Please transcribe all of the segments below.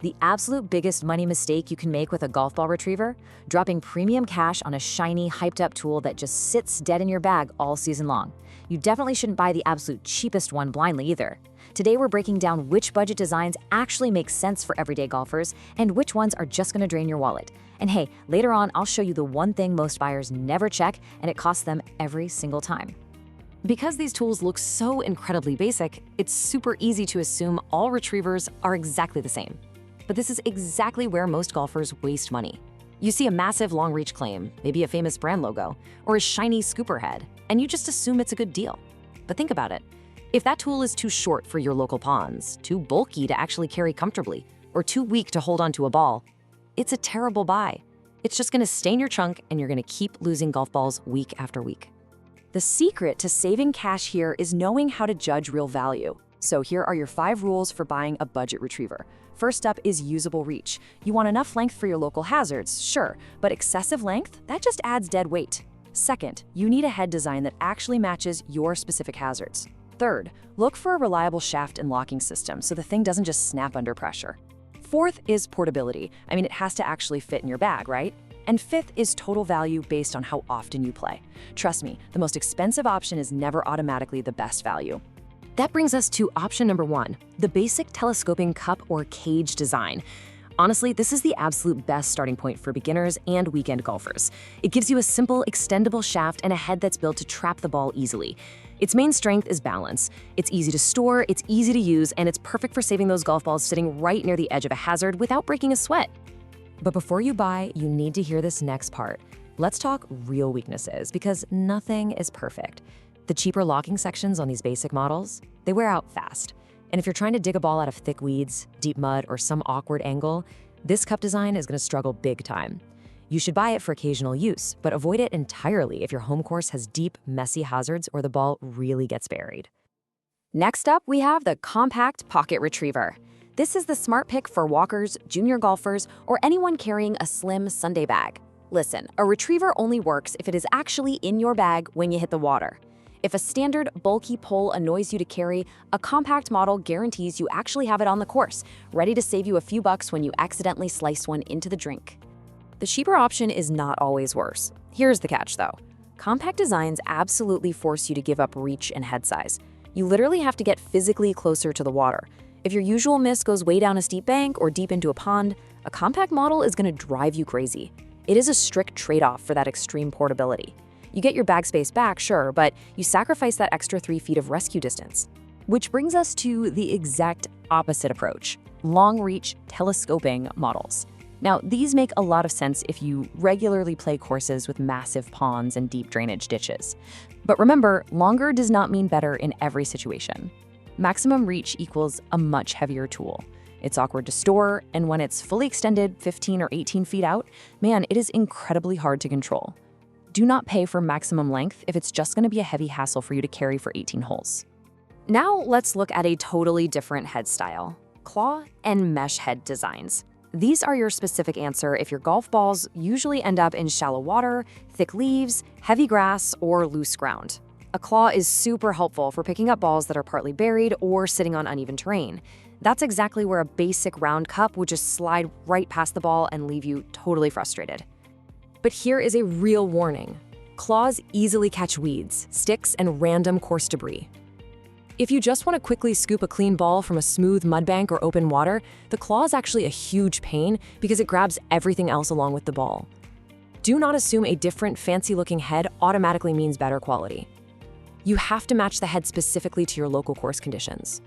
The absolute biggest money mistake you can make with a golf ball retriever? Dropping premium cash on a shiny, hyped-up tool that just sits dead in your bag all season long. You definitely shouldn't buy the absolute cheapest one blindly either. Today we're breaking down which budget designs actually make sense for everyday golfers and which ones are just going to drain your wallet. And hey, later on I'll show you the one thing most buyers never check, and it costs them every single time. Because these tools look so incredibly basic, it's super easy to assume all retrievers are exactly the same. But this is exactly where most golfers waste money. You see a massive long reach claim, maybe a famous brand logo, or a shiny scooper head, and you just assume it's a good deal. But think about it. If that tool is too short for your local ponds, too bulky to actually carry comfortably, or too weak to hold onto a ball, it's a terrible buy. It's just gonna stain your trunk and you're gonna keep losing golf balls week after week. The secret to saving cash here is knowing how to judge real value. So here are your 5 rules for buying a budget retriever. First up is usable reach. You want enough length for your local hazards, sure, but excessive length, that just adds dead weight. Second, you need a head design that actually matches your specific hazards. Third, look for a reliable shaft and locking system so the thing doesn't just snap under pressure. Fourth is portability. It has to actually fit in your bag, right? And fifth is total value based on how often you play. Trust me, the most expensive option is never automatically the best value. That brings us to option number 1, the basic telescoping cup or cage design. Honestly, this is the absolute best starting point for beginners and weekend golfers. It gives you a simple, extendable shaft and a head that's built to trap the ball easily. Its main strength is balance. It's easy to store, it's easy to use, and it's perfect for saving those golf balls sitting right near the edge of a hazard without breaking a sweat. But before you buy, you need to hear this next part. Let's talk real weaknesses, because nothing is perfect. The cheaper locking sections on these basic models, they wear out fast. And if you're trying to dig a ball out of thick weeds, deep mud, or some awkward angle, this cup design is gonna struggle big time. You should buy it for occasional use, but avoid it entirely if your home course has deep, messy hazards or the ball really gets buried. Next up, we have the Compact Pocket Retriever. This is the smart pick for walkers, junior golfers, or anyone carrying a slim Sunday bag. Listen, a retriever only works if it is actually in your bag when you hit the water. If a standard, bulky pole annoys you to carry, a compact model guarantees you actually have it on the course, ready to save you a few bucks when you accidentally slice one into the drink. The cheaper option is not always worse. Here's the catch, though. Compact designs absolutely force you to give up reach and head size. You literally have to get physically closer to the water. If your usual miss goes way down a steep bank or deep into a pond, a compact model is going to drive you crazy. It is a strict trade-off for that extreme portability. You get your bag space back, sure, but you sacrifice that extra 3 feet of rescue distance. Which brings us to the exact opposite approach, long-reach telescoping models. Now, these make a lot of sense if you regularly play courses with massive ponds and deep drainage ditches. But remember, longer does not mean better in every situation. Maximum reach equals a much heavier tool. It's awkward to store, and when it's fully extended 15 or 18 feet out, man, it is incredibly hard to control. Do not pay for maximum length if it's just going to be a heavy hassle for you to carry for 18 holes. Now let's look at a totally different head style, claw and mesh head designs. These are your specific answer if your golf balls usually end up in shallow water, thick leaves, heavy grass, or loose ground. A claw is super helpful for picking up balls that are partly buried or sitting on uneven terrain. That's exactly where a basic round cup would just slide right past the ball and leave you totally frustrated. But here is a real warning. Claws easily catch weeds, sticks, and random course debris. If you just want to quickly scoop a clean ball from a smooth mud bank or open water, the claw is actually a huge pain because it grabs everything else along with the ball. Do not assume a different, fancy-looking head automatically means better quality. You have to match the head specifically to your local course conditions.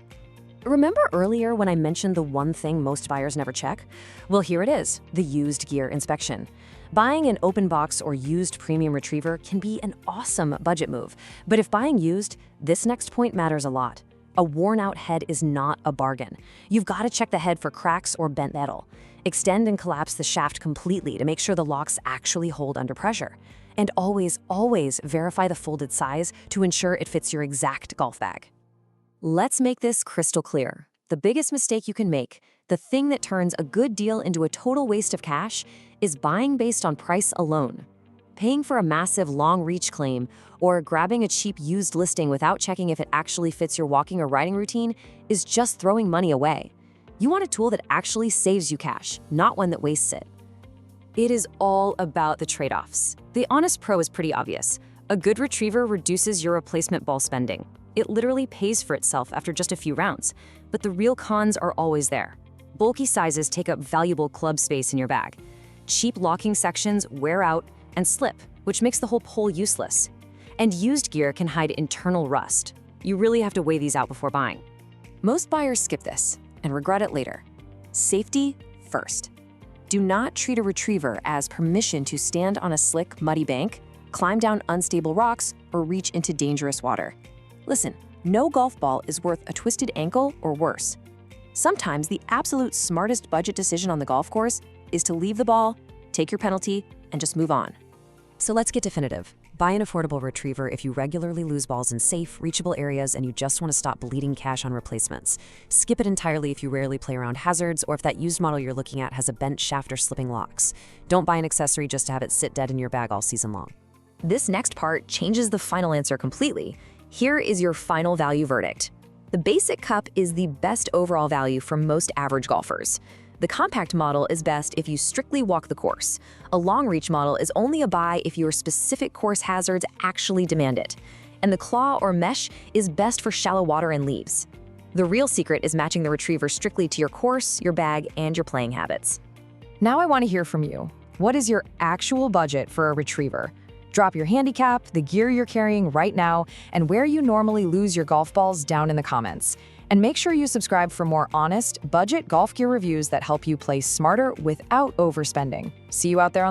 Remember earlier when I mentioned the one thing most buyers never check? Well, here it is, the used gear inspection. Buying an open box or used premium retriever can be an awesome budget move, but if buying used, this next point matters a lot. A worn-out head is not a bargain. You've got to check the head for cracks or bent metal. Extend and collapse the shaft completely to make sure the locks actually hold under pressure. And always, always verify the folded size to ensure it fits your exact golf bag. Let's make this crystal clear. The biggest mistake you can make, the thing that turns a good deal into a total waste of cash, is buying based on price alone. Paying for a massive long-reach claim or grabbing a cheap used listing without checking if it actually fits your walking or riding routine is just throwing money away. You want a tool that actually saves you cash, not one that wastes it. It is all about the trade-offs. The Honest Pro is pretty obvious. A good retriever reduces your replacement ball spending. It literally pays for itself after just a few rounds. But the real cons are always there. Bulky sizes take up valuable club space in your bag. Cheap locking sections wear out and slip, which makes the whole pole useless. And used gear can hide internal rust. You really have to weigh these out before buying. Most buyers skip this and regret it later. Safety first. Do not treat a retriever as permission to stand on a slick, muddy bank, climb down unstable rocks, or reach into dangerous water. Listen, no golf ball is worth a twisted ankle or worse. Sometimes the absolute smartest budget decision on the golf course is to leave the ball, take your penalty, and just move on. So let's get definitive. Buy an affordable retriever if you regularly lose balls in safe, reachable areas and you just want to stop bleeding cash on replacements. Skip it entirely if you rarely play around hazards or if that used model you're looking at has a bent shaft or slipping locks. Don't buy an accessory just to have it sit dead in your bag all season long. This next part changes the final answer completely. Here is your final value verdict. The basic cup is the best overall value for most average golfers. The compact model is best if you strictly walk the course. A long-reach model is only a buy if your specific course hazards actually demand it. And the claw or mesh is best for shallow water and leaves. The real secret is matching the retriever strictly to your course, your bag, and your playing habits. Now I want to hear from you. What is your actual budget for a retriever? Drop your handicap, the gear you're carrying right now, and where you normally lose your golf balls down in the comments. And make sure you subscribe for more honest, budget golf gear reviews that help you play smarter without overspending. See you out there on the